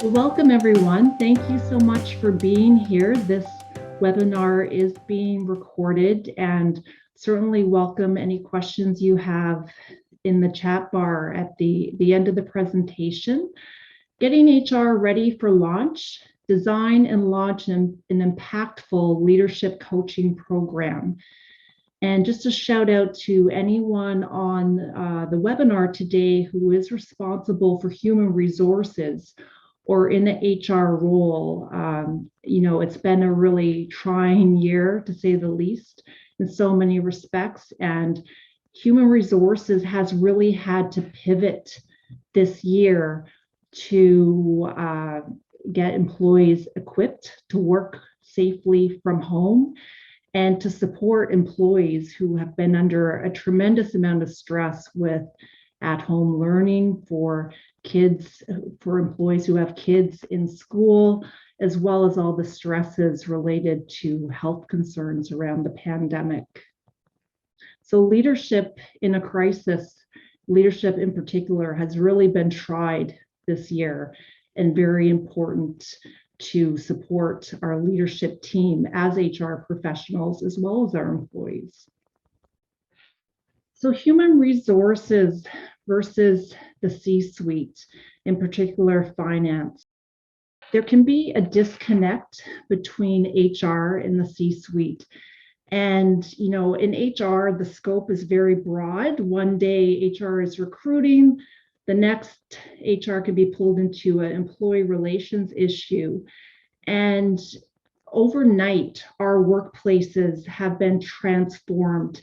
Welcome everyone. Thank you so much for being here. This webinar is being recorded, and certainly welcome any questions you have in the chat bar at the end of the presentation. Getting HR ready for launch, design and launch an impactful leadership coaching program. And just a shout out to anyone on the webinar today who is responsible for human resources or in the HR role. It's been a really trying year, to say the least, in so many respects. And human resources has really had to pivot this year to get employees equipped to work safely from home and to support employees who have been under a tremendous amount of stress with at-home learning for kids, for employees who have kids in school, as well as all the stresses related to health concerns around the pandemic. So leadership in a crisis, leadership in particular, has really been tried this year, and very important to support our leadership team as HR professionals, as well as our employees. So human resources versus the C-suite, in particular finance. There can be a disconnect between HR and the C-suite. And, in HR, the scope is very broad. One day HR is recruiting, the next HR can be pulled into an employee relations issue. And overnight, our workplaces have been transformed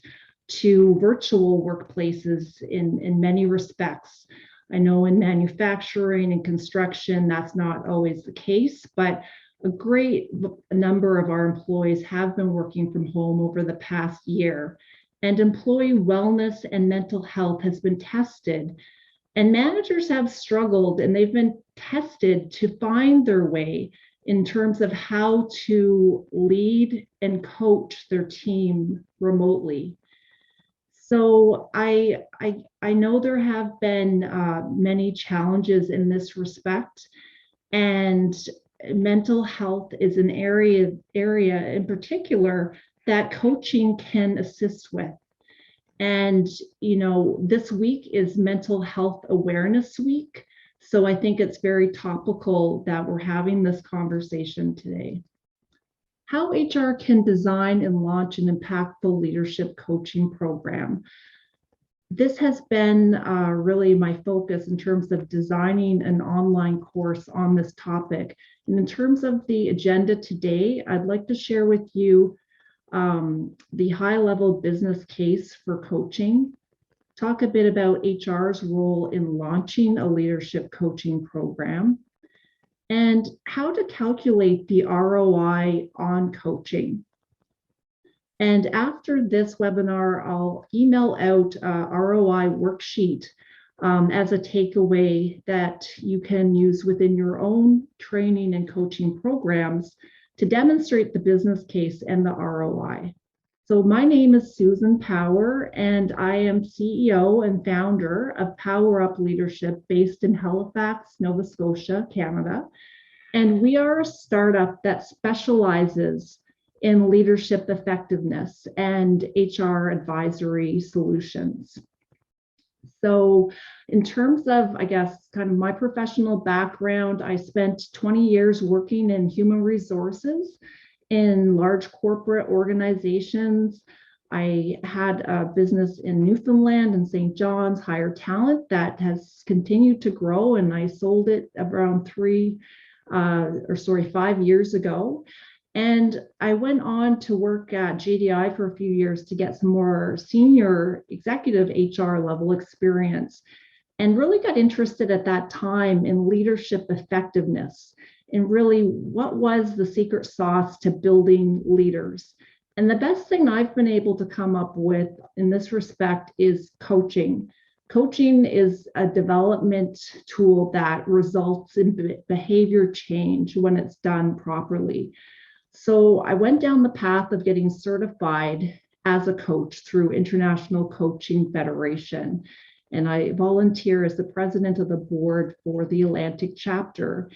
to virtual workplaces in many respects. I know in manufacturing and construction, that's not always the case, but a great number of our employees have been working from home over the past year. And employee wellness and mental health has been tested. And managers have struggled, and they've been tested to find their way in terms of how to lead and coach their team remotely. So I know there have been many challenges in this respect, and mental health is an area in particular that coaching can assist with. And this week is Mental Health Awareness Week, so I think it's very topical that we're having this conversation today. How HR can design and launch an impactful leadership coaching program. This has been really my focus in terms of designing an online course on this topic. And in terms of the agenda today, I'd like to share with you the high-level business case for coaching, talk a bit about HR's role in launching a leadership coaching program, and how to calculate the ROI on coaching. And after this webinar, I'll email out a ROI worksheet as a takeaway that you can use within your own training and coaching programs to demonstrate the business case and the ROI. So my name is Susan Power, and I am CEO and founder of Power Up Leadership based in Halifax, Nova Scotia, Canada. And we are a startup that specializes in leadership effectiveness and HR advisory solutions. So in terms of, kind of my professional background, I spent 20 years working in human resources in large corporate organizations. I had a business in Newfoundland and St. John's, Higher Talent, that has continued to grow, and I sold it around 5 years ago. And I went on to work at JDI for a few years to get some more senior executive HR level experience, and really got interested at that time in leadership effectiveness and really what was the secret sauce to building leaders. And the best thing I've been able to come up with in this respect is coaching. Coaching is a development tool that results in behavior change when it's done properly. So I went down the path of getting certified as a coach through International Coaching Federation. And I volunteer as the president of the board for the Atlantic chapter.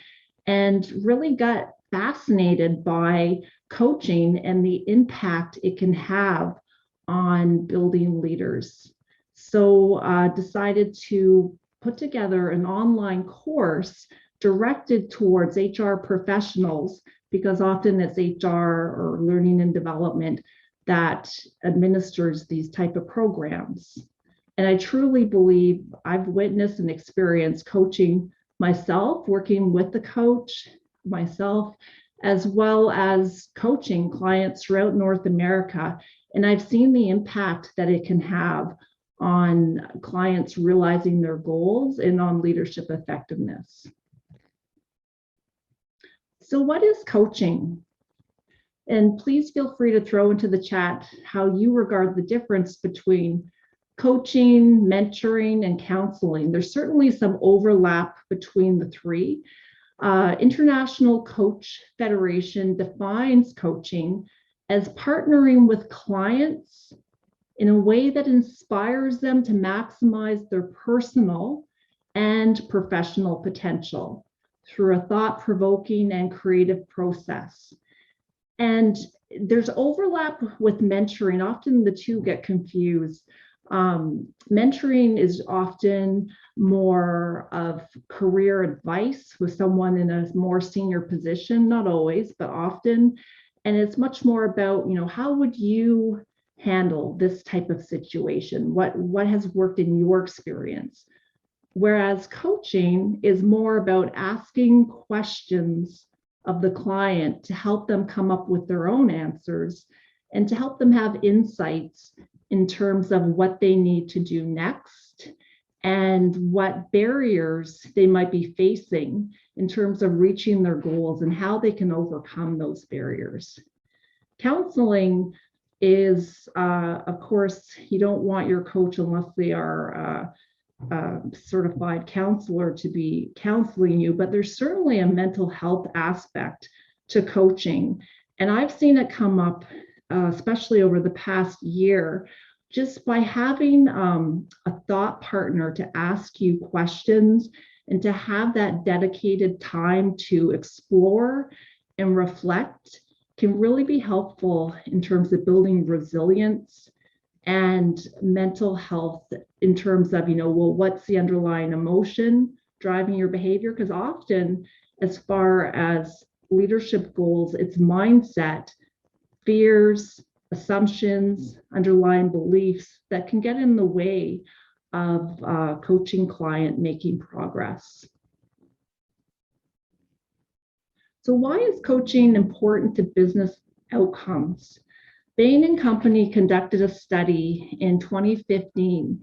and really got fascinated by coaching and the impact it can have on building leaders. So decided to put together an online course directed towards HR professionals, because often it's HR or learning and development that administers these type of programs. And I truly believe I've witnessed and experienced coaching myself, working with the coach myself, as well as coaching clients throughout North America. And I've seen the impact that it can have on clients realizing their goals and on leadership effectiveness. So what is coaching? And please feel free to throw into the chat how you regard the difference between coaching, mentoring, and counseling. There's certainly some overlap between the three. International Coach Federation defines coaching as partnering with clients in a way that inspires them to maximize their personal and professional potential through a thought-provoking and creative process. And there's overlap with mentoring. Often the two get confused. Mentoring is often more of career advice with someone in a more senior position, not always, but often. And it's much more about, how would you handle this type of situation? What has worked in your experience? Whereas coaching is more about asking questions of the client to help them come up with their own answers and to help them have insights in terms of what they need to do next and what barriers they might be facing in terms of reaching their goals and how they can overcome those barriers. Counseling is, of course, you don't want your coach, unless they are a certified counselor, to be counseling you, but there's certainly a mental health aspect to coaching. And I've seen it come up, especially over the past year, just by having a thought partner to ask you questions and to have that dedicated time to explore and reflect can really be helpful in terms of building resilience and mental health in terms of, what's the underlying emotion driving your behavior? Because often, as far as leadership goals, it's mindset, fears, assumptions, underlying beliefs that can get in the way of coaching client making progress. So why is coaching important to business outcomes? Bain & Company conducted a study in 2015,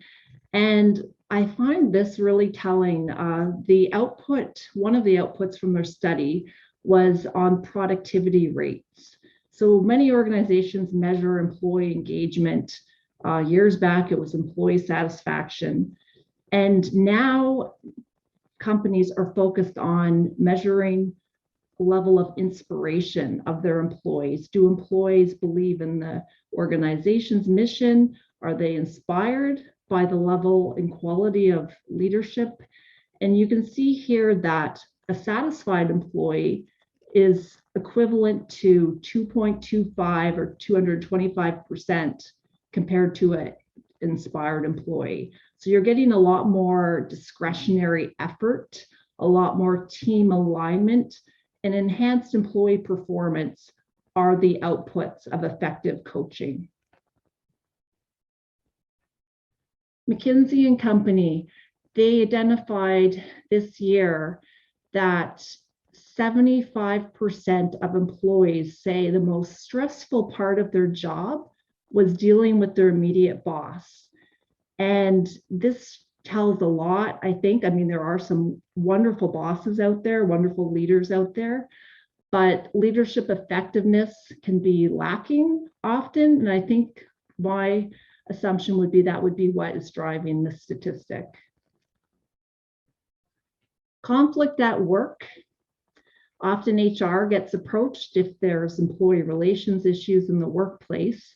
and I find this really telling. One of the outputs from their study was on productivity rates. So many organizations measure employee engagement. Years back, it was employee satisfaction. And now companies are focused on measuring level of inspiration of their employees. Do employees believe in the organization's mission? Are they inspired by the level and quality of leadership? And you can see here that a satisfied employee is equivalent to 2.25 or 225% compared to an inspired employee. So you're getting a lot more discretionary effort, a lot more team alignment, and enhanced employee performance are the outputs of effective coaching. McKinsey & Company, they identified this year that 75% of employees say the most stressful part of their job was dealing with their immediate boss. And this tells a lot, I think. I mean, there are some wonderful bosses out there, wonderful leaders out there, but leadership effectiveness can be lacking often. And I think my assumption would be that would be what is driving the statistic. Conflict at work. Often HR gets approached if there's employee relations issues in the workplace.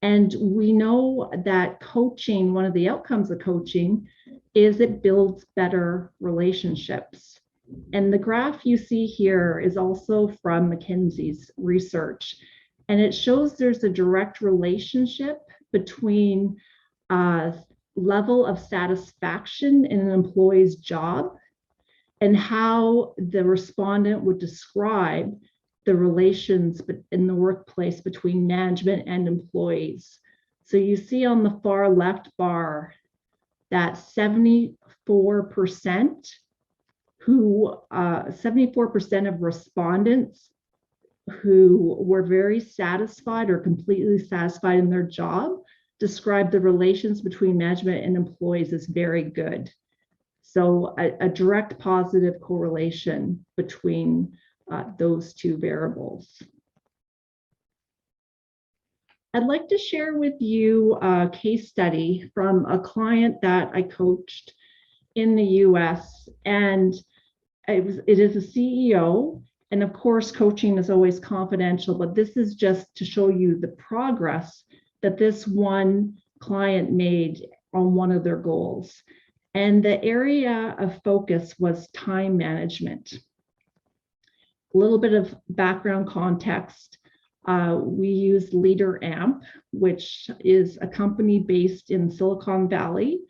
And we know that coaching, one of the outcomes of coaching is it builds better relationships. And the graph you see here is also from McKinsey's research. And it shows there's a direct relationship between level of satisfaction in an employee's job and how the respondent would describe the relations in the workplace between management and employees. So you see on the far left bar that 74% 74% of respondents who were very satisfied or completely satisfied in their job described the relations between management and employees as very good. So a direct positive correlation between those two variables. I'd like to share with you a case study from a client that I coached in the US, and it is a CEO, and of course coaching is always confidential, but this is just to show you the progress that this one client made on one of their goals. And the area of focus was time management. A little bit of background context. We use LeaderAmp, which is a company based in Silicon Valley.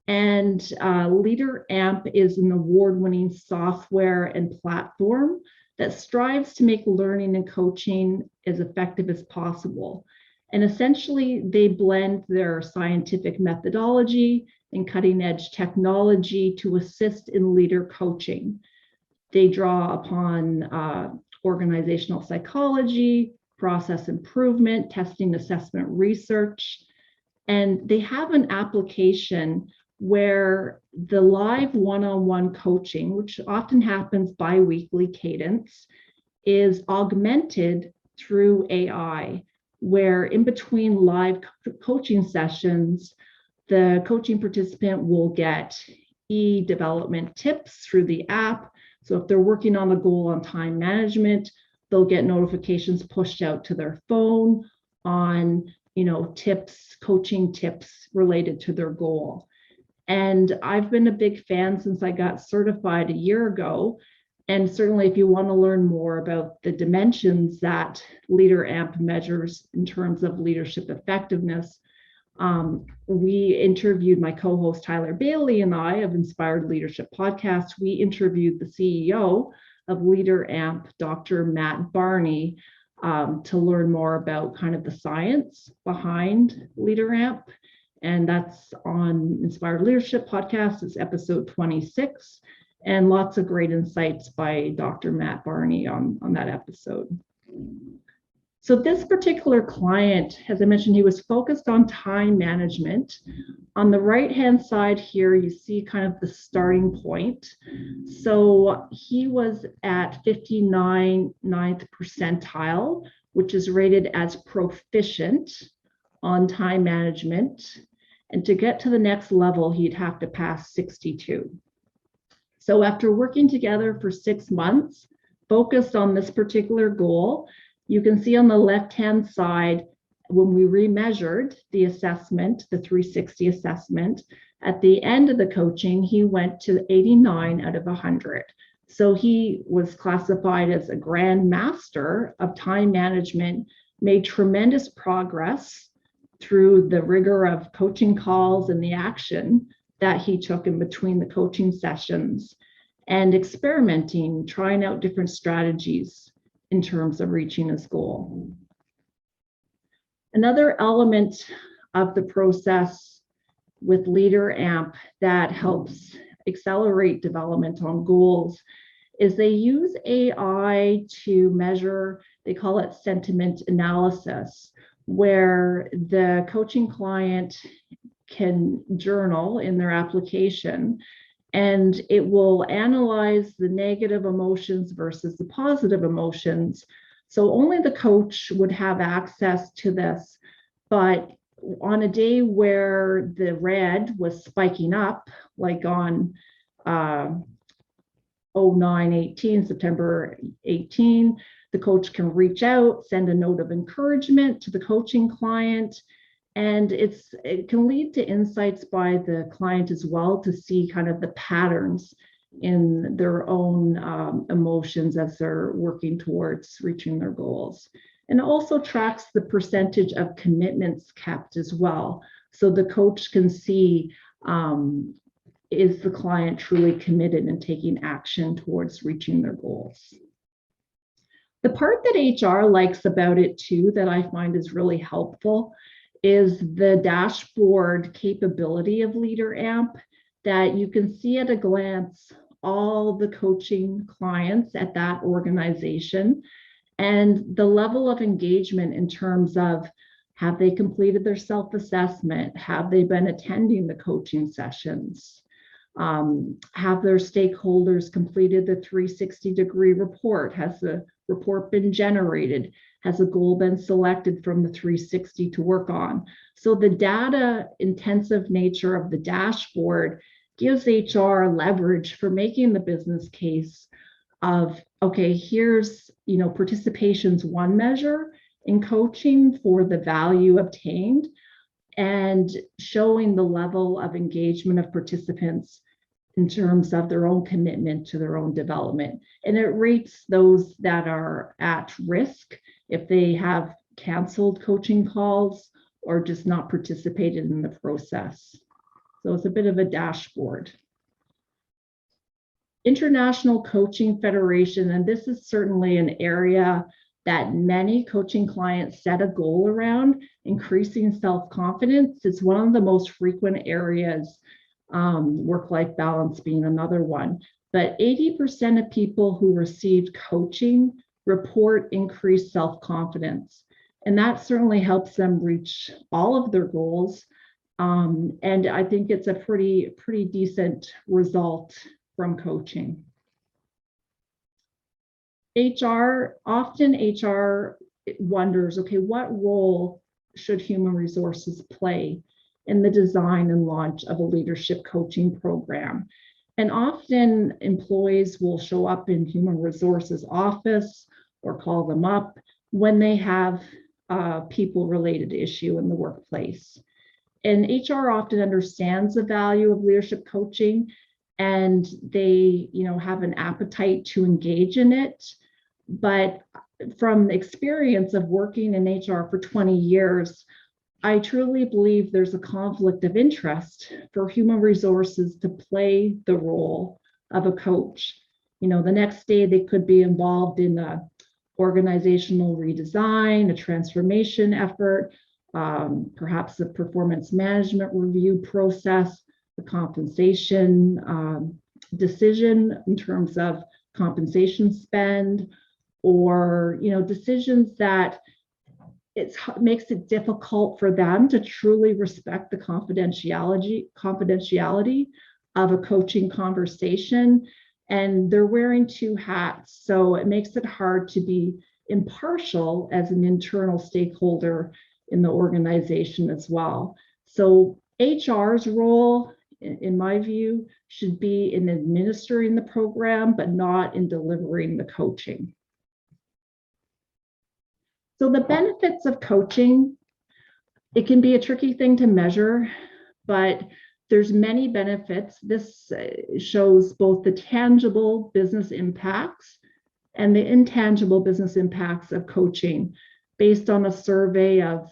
And LeaderAmp is an award-winning software and platform that strives to make learning and coaching as effective as possible. And essentially, they blend their scientific methodology and cutting-edge technology to assist in leader coaching. They draw upon organizational psychology, process improvement, testing, assessment, research, and they have an application where the live one-on-one coaching, which often happens bi-weekly cadence, is augmented through AI, where in between live coaching sessions, the coaching participant will get e-development tips through the app. So if they're working on a goal on time management, they'll get notifications pushed out to their phone on, tips, coaching tips related to their goal. And I've been a big fan since I got certified a year ago. And certainly if you want to learn more about the dimensions that LeaderAmp measures in terms of leadership effectiveness, we interviewed my co-host Tyler Bailey and I of Inspired Leadership Podcast. We interviewed the CEO of LeaderAmp, Dr. Matt Barney, to learn more about kind of the science behind LeaderAmp. And that's on Inspired Leadership Podcast. It's episode 26, and lots of great insights by Dr. Matt Barney on that episode. So this particular client, as I mentioned, he was focused on time management. On the right-hand side here, you see kind of the starting point. So he was at 59th percentile, which is rated as proficient on time management. And to get to the next level, he'd have to pass 62. So after working together for 6 months, focused on this particular goal, you can see on the left-hand side, when we remeasured the assessment, the 360 assessment, at the end of the coaching, he went to 89 out of 100. So he was classified as a grand master of time management, made tremendous progress through the rigor of coaching calls and the action that he took in between the coaching sessions, and experimenting, trying out different strategies in terms of reaching his goal. Another element of the process with LeaderAmp that helps accelerate development on goals is they use AI to measure, they call it sentiment analysis, where the coaching client can journal in their application, and it will analyze the negative emotions versus the positive emotions. So only the coach would have access to this, but on a day where the red was spiking up, like on 09/18, September 18, the coach can reach out, send a note of encouragement to the coaching client, and it can lead to insights by the client as well to see kind of the patterns in their own emotions as they're working towards reaching their goals. And it also tracks the percentage of commitments kept as well. So the coach can see, is the client truly committed and taking action towards reaching their goals? The part that HR likes about it too, that I find is really helpful, is the dashboard capability of Leader Amp, that you can see at a glance all the coaching clients at that organization and the level of engagement in terms of, have they completed their self-assessment? Have they been attending the coaching sessions? Have their stakeholders completed the 360-degree report? Has the report been generated? Has a goal been selected from the 360 to work on? So the data intensive nature of the dashboard gives HR leverage for making the business case of, okay, here's, participation's one measure in coaching for the value obtained, and showing the level of engagement of participants in terms of their own commitment to their own development. And it rates those that are at risk if they have canceled coaching calls or just not participated in the process. So it's a bit of a dashboard. International Coaching Federation, and this is certainly an area that many coaching clients set a goal around, increasing self-confidence. It's one of the most frequent areas, work-life balance being another one. But 80% of people who received coaching report increased self-confidence. And that certainly helps them reach all of their goals. And I think it's a pretty decent result from coaching. Often HR wonders, okay, what role should human resources play in the design and launch of a leadership coaching program? And often employees will show up in human resources office or call them up when they have a people-related issue in the workplace. And HR often understands the value of leadership coaching, and they, have an appetite to engage in it. But from the experience of working in HR for 20 years, I truly believe there's a conflict of interest for human resources to play the role of a coach. The next day they could be involved in a organizational redesign, a transformation effort, perhaps a performance management review process, the compensation decision in terms of compensation spend, or decisions that it makes it difficult for them to truly respect the confidentiality of a coaching conversation. And they're wearing two hats, so it makes it hard to be impartial as an internal stakeholder in the organization as well. So HR's role, in my view, should be in administering the program, but not in delivering the coaching. So the benefits of coaching, it can be a tricky thing to measure, but there's many benefits. This shows both the tangible business impacts and the intangible business impacts of coaching, based on a survey of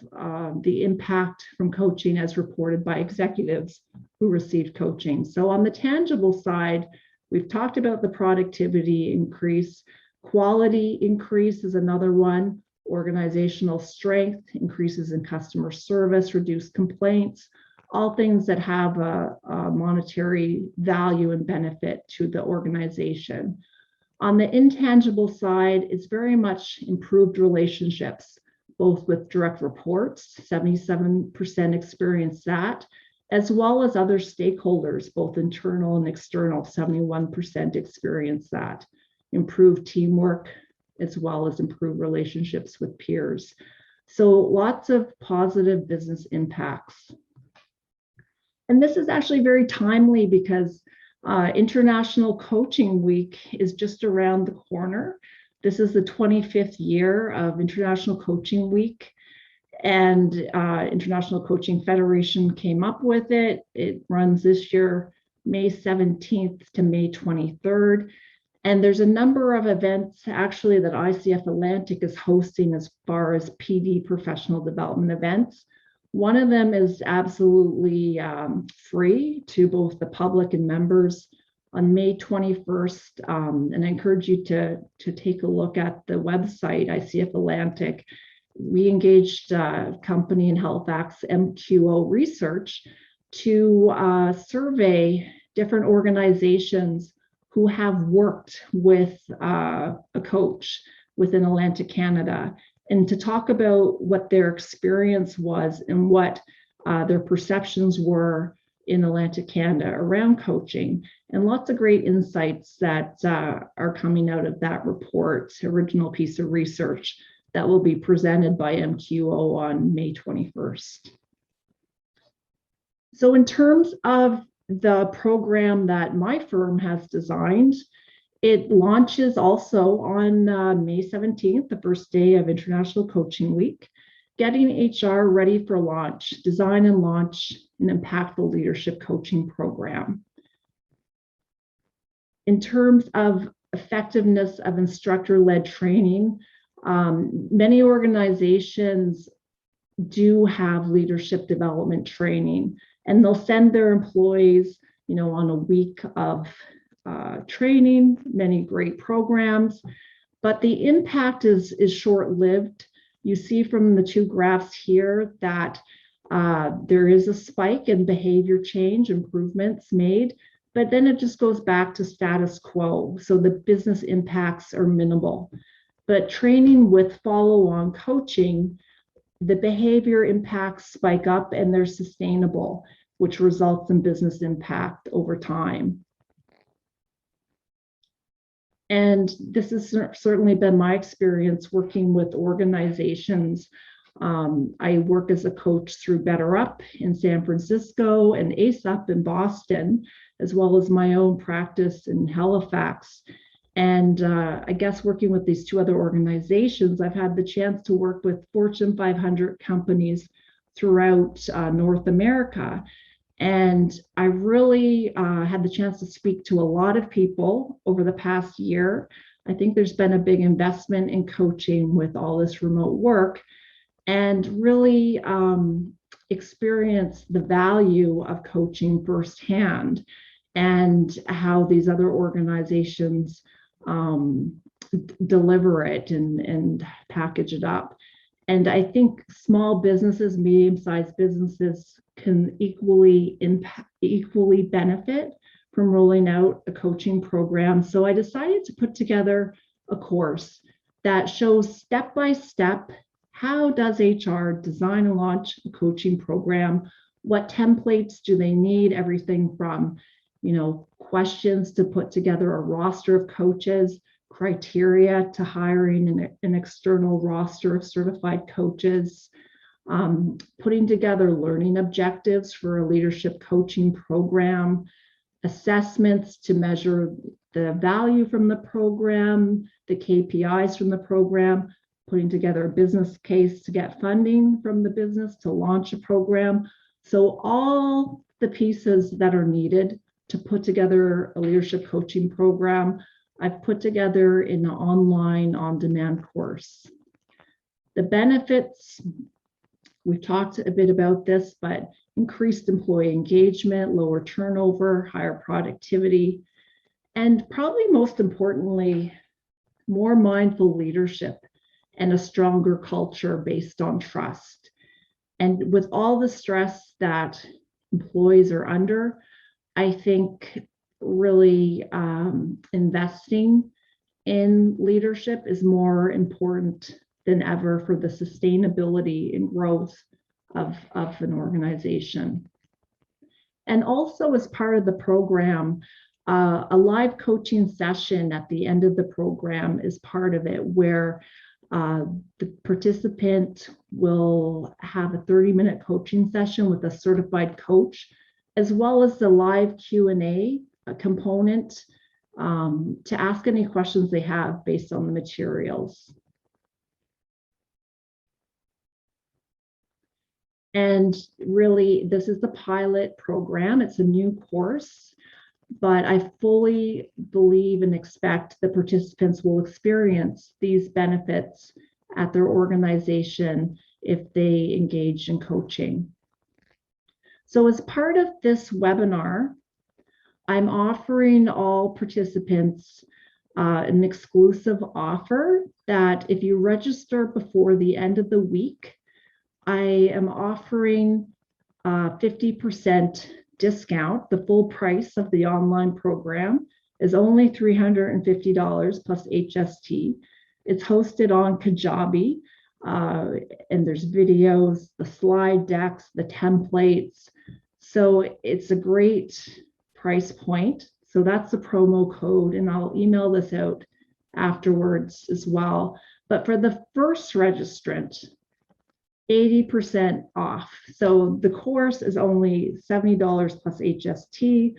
the impact from coaching as reported by executives who received coaching. So on the tangible side, we've talked about the productivity increase, quality increase is another one, organizational strength, increases in customer service, reduced complaints, all things that have a monetary value and benefit to the organization. On the intangible side, it's very much improved relationships, both with direct reports, 77% experience that, as well as other stakeholders, both internal and external, 71% experience that. Improved teamwork, as well as improved relationships with peers. So lots of positive business impacts. And this is actually very timely because International Coaching Week is just around the corner. This is the 25th year of International Coaching Week, and International Coaching Federation came up with it. It runs this year May 17th to May 23rd. And there's a number of events actually that ICF Atlantic is hosting as far as PD professional development events. One of them is absolutely free to both the public and members on May 21st. And I encourage you to take a look at the website, ICF Atlantic. We engaged a company in Halifax, MQO Research, to survey different organizations who have worked with a coach within Atlantic Canada, and to talk about what their experience was and what their perceptions were in Atlantic Canada around coaching, and lots of great insights that are coming out of that report, original piece of research that will be presented by MQO on May 21st. So in terms of the program that my firm has designed, it launches also on May 17th, the first day of International Coaching Week, getting HR ready for launch, design and launch an impactful leadership coaching program. In terms of effectiveness of instructor-led training, many organizations do have leadership development training, and they'll send their employees, on a week of training, many great programs, but the impact is short-lived. You see from the two graphs here that there is a spike in behavior change, improvements made, but then it just goes back to status quo. So the business impacts are minimal. But training with follow-on coaching, the behavior impacts spike up and they're sustainable, which results in business impact over time. And this has certainly been my experience working with organizations. I work as a coach through Better Up in San Francisco and ACE Up in Boston, as well as my own practice in Halifax. And I guess working with these two other organizations, I've had the chance to work with Fortune 500 companies throughout North America. And I really had the chance to speak to a lot of people over the past year. I think there's been a big investment in coaching with all this remote work, and really experience the value of coaching firsthand and how these other organizations deliver it and package it up. And I think small businesses, medium-sized businesses can equally benefit from rolling out a coaching program. So I decided to put together a course that shows step-by-step how does HR design and launch a coaching program, what templates do they need, everything from questions to put together a roster of coaches, criteria to hiring an external roster of certified coaches, putting together learning objectives for a leadership coaching program, assessments to measure the value from the program, the KPIs from the program, putting together a business case to get funding from the business to launch a program. So all the pieces that are needed to put together a leadership coaching program, I've put together in an online on-demand course. The benefits, we've talked a bit about this, but increased employee engagement, lower turnover, higher productivity, and probably most importantly, more mindful leadership and a stronger culture based on trust. And with all the stress that employees are under, I think really investing in leadership is more important than ever for the sustainability and growth of an organization. And also as part of the program, a live coaching session at the end of the program is part of it, where the participant will have a 30-minute coaching session with a certified coach, as well as the live Q&A component to ask any questions they have based on the materials. And really, this is the pilot program. It's a new course. but I fully believe and expect the participants will experience these benefits at their organization if they engage in coaching. So as part of this webinar, I'm offering all participants an exclusive offer that if you register before the end of the week, I am offering 50% discount. The full price of the online program is only $350 plus HST. It's hosted on Kajabi, and there's videos, the slide decks, the templates. So it's a great price point. So that's the promo code, and I'll email this out afterwards as well. But for the first registrant, 80% off. So the course is only $70 plus HST.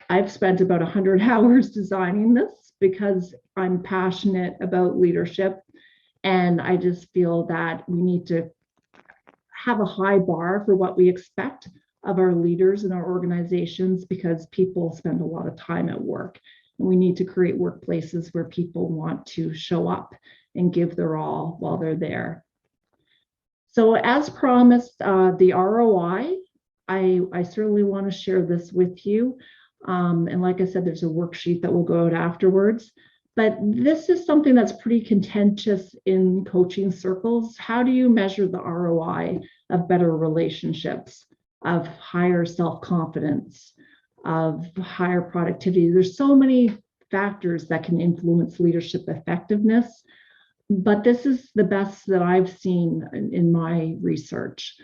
I've spent about 100 hours designing this because I'm passionate about leadership. And I just feel that we need to have a high bar for what we expect of our leaders in our organizations, because people spend a lot of time at work. And we need to create workplaces where people want to show up and give their all while they're there. So as promised, the ROI, I certainly want to share this with you. And like I said, there's a worksheet that will go out afterwards. But this is something that's pretty contentious in coaching circles. How do you measure the ROI of better relationships, of higher self-confidence, of higher productivity? There's so many factors that can influence leadership effectiveness. But this is the best that I've seen in my research.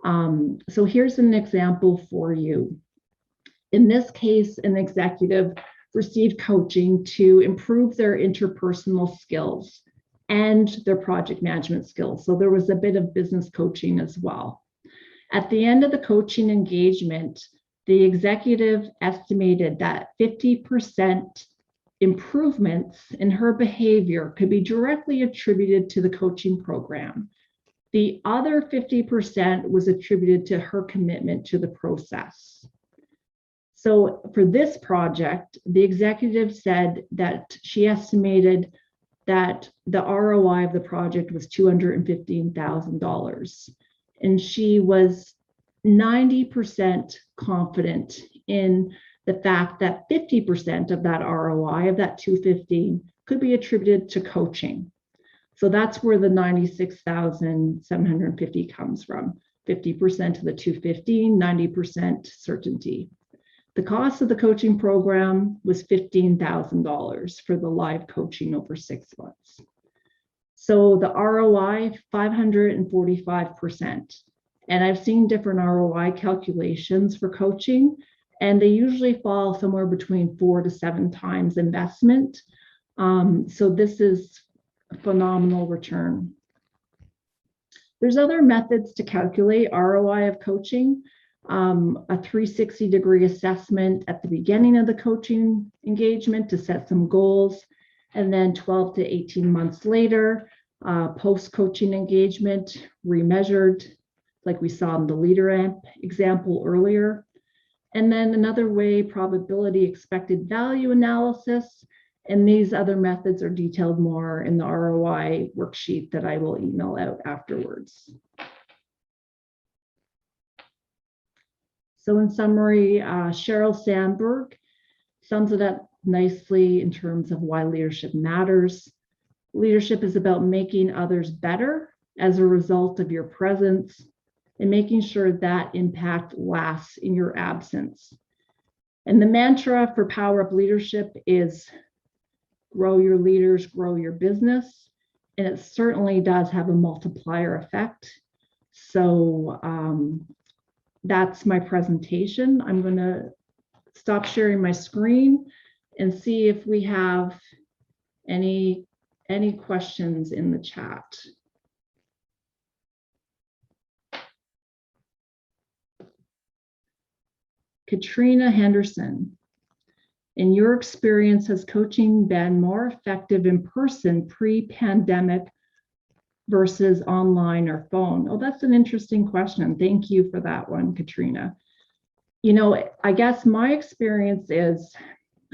So here's an example for you. In this case, an executive received coaching to improve their interpersonal skills and their project management skills. So there was a bit of business coaching as well. At the end of the coaching engagement, the executive estimated that 50% improvements in her behavior could be directly attributed to the coaching program. The other 50% was attributed to her commitment to the process. So for this project, the executive said that she estimated that the ROI of the project was $215,000. And she was 90% confident in the fact that 50% of that ROI, of that 215, could be attributed to coaching. So that's where the 96,750 comes from. 50% of the 215, 90% certainty. The cost of the coaching program was $15,000 for the live coaching over 6 months. So the ROI, 545%. And I've seen different ROI calculations for coaching, and they usually fall somewhere between 4 to 7 times investment. So this is a phenomenal return. There's other methods to calculate ROI of coaching. A 360-degree assessment at the beginning of the coaching engagement to set some goals, and then 12 to 18 months later, post-coaching engagement, remeasured, like we saw in the leader amp example earlier. And then another way, probability expected value analysis. And these other methods are detailed more in the ROI worksheet that I will email out afterwards. So in summary, Sheryl Sandberg sums it up nicely in terms of why leadership matters. Leadership is about making others better as a result of your presence and making sure that impact lasts in your absence. And the mantra for Power Up Leadership is grow your leaders, grow your business. And it certainly does have a multiplier effect. So that's my presentation. I'm going to stop sharing my screen and see if we have any questions in the chat. Katrina Henderson, in your experience, has coaching been more effective in person pre-pandemic versus online or phone? Oh, that's an interesting question. Thank you for that one, Katrina. I guess my experience is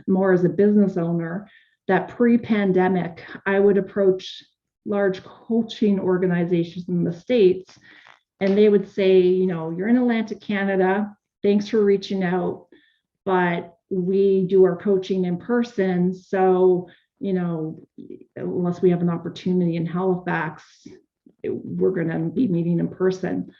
more as a business owner that pre-pandemic, I would approach large coaching organizations in the States and they would say, you're in Atlantic, Canada. Thanks for reaching out, but we do our coaching in person. So, unless we have an opportunity in Halifax, we're going to be meeting in person.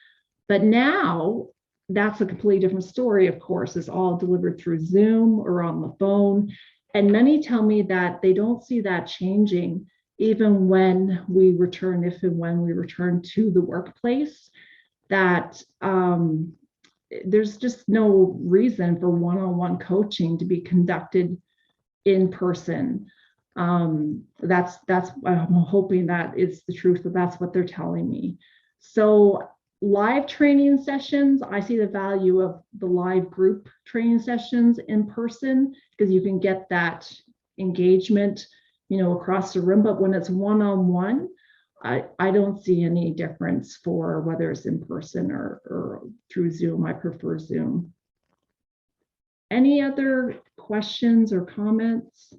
But now that's a completely different story, of course. It's all delivered through Zoom or on the phone. And many tell me that they don't see that changing even when we return, if and when we return to the workplace, that there's just no reason for one-on-one coaching to be conducted in person. That's I'm hoping that is the truth, but that's what they're telling me. So live training sessions, I see the value of the live group training sessions in person because you can get that engagement, across the room. But when it's one-on-one, I don't see any difference for whether it's in person or through Zoom. I prefer Zoom. Any other questions or comments?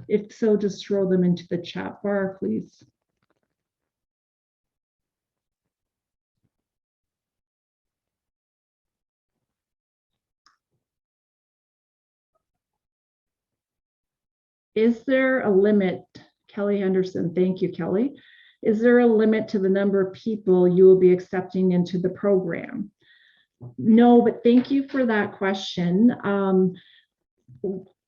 If so, just throw them into the chat bar, please. Is there a limit? Kelly Henderson, thank you, Kelly. Is there a limit to the number of people you will be accepting into the program? No, but thank you for that question.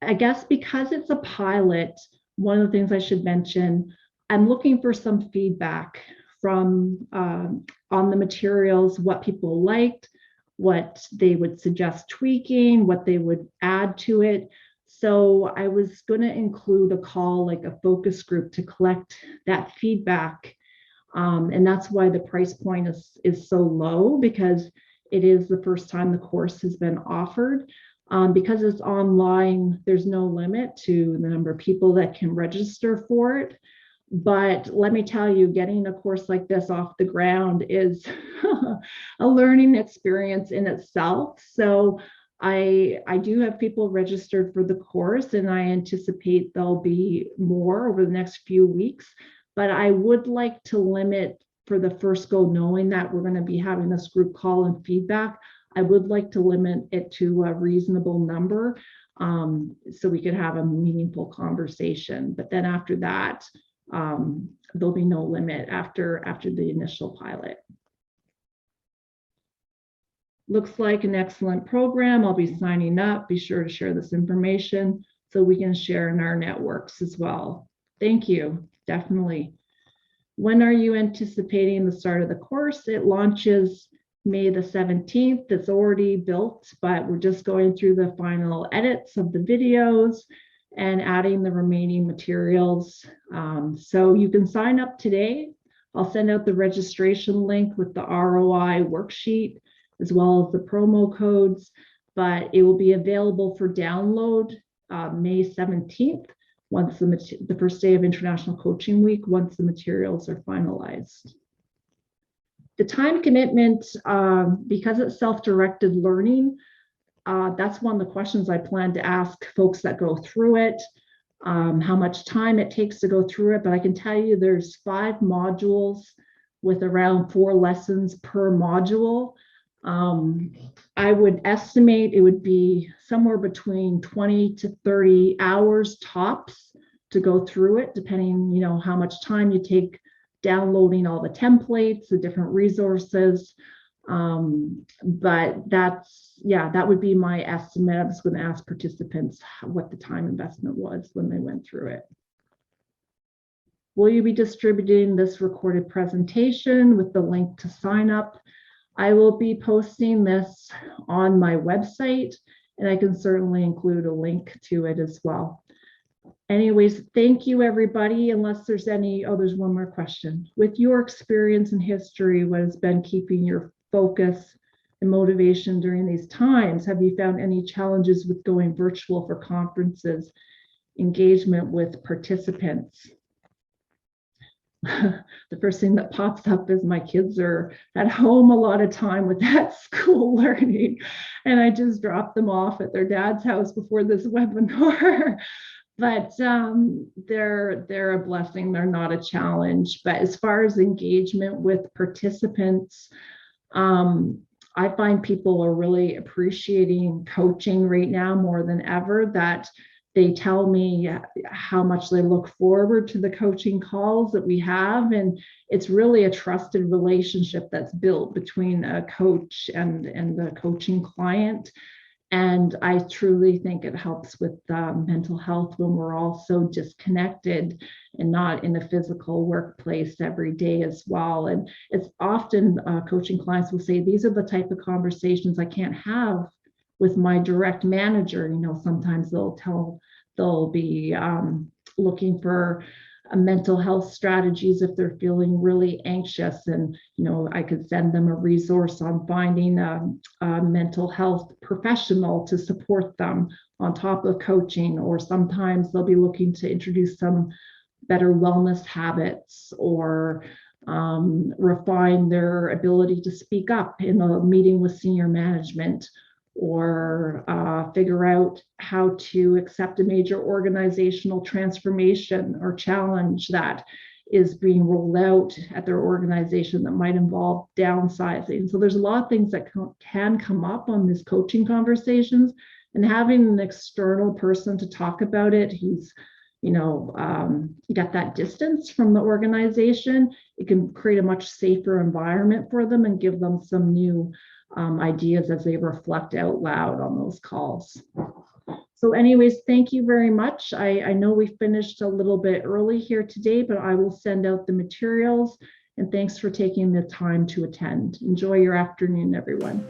I guess because it's a pilot, one of the things I should mention, I'm looking for some feedback from on the materials, what people liked, what they would suggest tweaking, what they would add to it. So I was going to include a call, like a focus group, to collect that feedback. And that's why the price point is so low, because it is the first time the course has been offered. Because it's online, there's no limit to the number of people that can register for it. But let me tell you, getting a course like this off the ground is a learning experience in itself. So I do have people registered for the course, and I anticipate there'll be more over the next few weeks. But I would like to limit for the first go, knowing that we're going to be having this group call and feedback. I would like to limit it to a reasonable number so we could have a meaningful conversation. But then after that, there'll be no limit after the initial pilot. Looks like an excellent program. I'll be signing up. Be sure to share this information so we can share in our networks as well. Thank you, definitely. When are you anticipating the start of the course? It launches May the 17th. It's already built, but we're just going through the final edits of the videos and adding the remaining materials. So you can sign up today. I'll send out the registration link with the ROI worksheet as well as the promo codes, but it will be available for download May 17th, once the first day of International Coaching Week, once the materials are finalized. The time commitment, because it's self-directed learning, that's one of the questions I plan to ask folks that go through it, how much time it takes to go through it. But I can tell you there's 5 modules with around 4 lessons per module. I would estimate it would be somewhere between 20 to 30 hours tops to go through it, depending, how much time you take downloading all the templates, the different resources. But that would be my estimate. I was going to ask participants what the time investment was when they went through it. Will you be distributing this recorded presentation with the link to sign up? I will be posting this on my website, and I can certainly include a link to it as well. Anyways, thank you, everybody. Unless there's there's one more question. With your experience and history, what has been keeping your focus and motivation during these times? Have you found any challenges with going virtual for conferences, engagement with participants? the first thing that pops up is my kids are at home a lot of time with that school learning, and I just dropped them off at their dad's house before this webinar. But they're a blessing. They're not a challenge. But as far as engagement with participants, I find people are really appreciating coaching right now more than ever, that they tell me how much they look forward to the coaching calls that we have. And it's really a trusted relationship that's built between a coach and the coaching client. And I truly think it helps with mental health when we're all so disconnected and not in a physical workplace every day as well. And it's often coaching clients will say, these are the type of conversations I can't have with my direct manager. Sometimes they'll be looking for mental health strategies if they're feeling really anxious, and I could send them a resource on finding a mental health professional to support them on top of coaching. Or sometimes they'll be looking to introduce some better wellness habits, or refine their ability to speak up in a meeting with senior management, or figure out how to accept a major organizational transformation or challenge that is being rolled out at their organization that might involve downsizing. So there's a lot of things that can come up on these coaching conversations, and having an external person to talk about it who's got that distance from the organization, it can create a much safer environment for them and give them some new ideas as they reflect out loud on those calls. So anyways, thank you very much. I know we finished a little bit early here today, but I will send out the materials, and thanks for taking the time to attend. Enjoy your afternoon, everyone.